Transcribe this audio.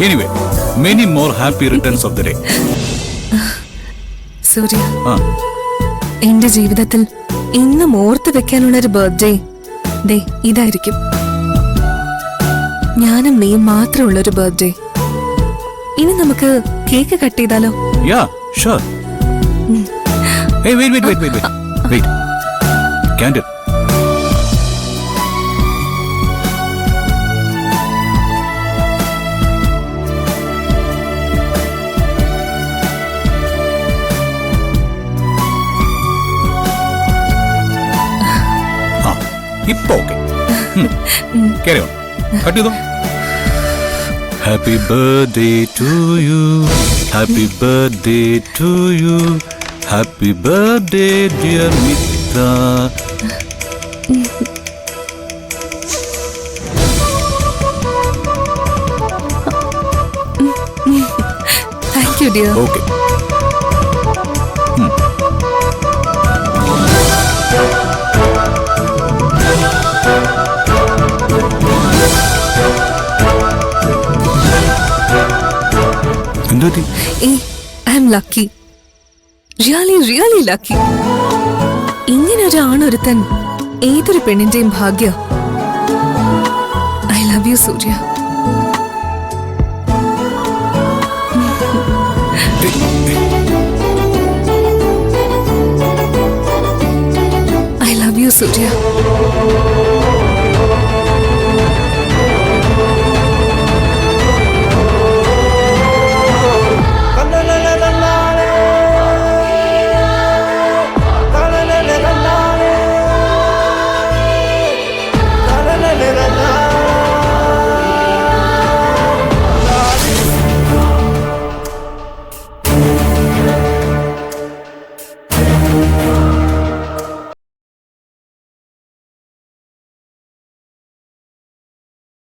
Anyway many more happy returns of the day. Surya, എന്റെ ജീവിതത്തിൽ ഇന്നും ഓർത്ത് വെക്കാനുള്ള ഒരു ബർത്ത്ഡേ ദേ ഇതായിരിക്കും. ഞാനും നീയും മാത്രമുള്ള ഒരു ബർത്ത്ഡേ. ഇനി നമുക്ക് കേക്ക് കട്ട് ചെയ്താലോ? Yeah sure. വെയിറ്റ്. കാൻഡിൽ. ഇപ്പൊ ഓക്കെ. Carry on. കട്ട് ചെയ്തോ. Happy birthday to you, happy birthday to you, happy birthday dear Mitra. Thank you dear. Okay. I am lucky, really lucky. ഇങ്ങനെ ഒരു ആണൊരുത്തൻ ഏതൊരു പെണ്ണിന്റെയും ഭാഗ്യ. I love you Surya. I love you Surya.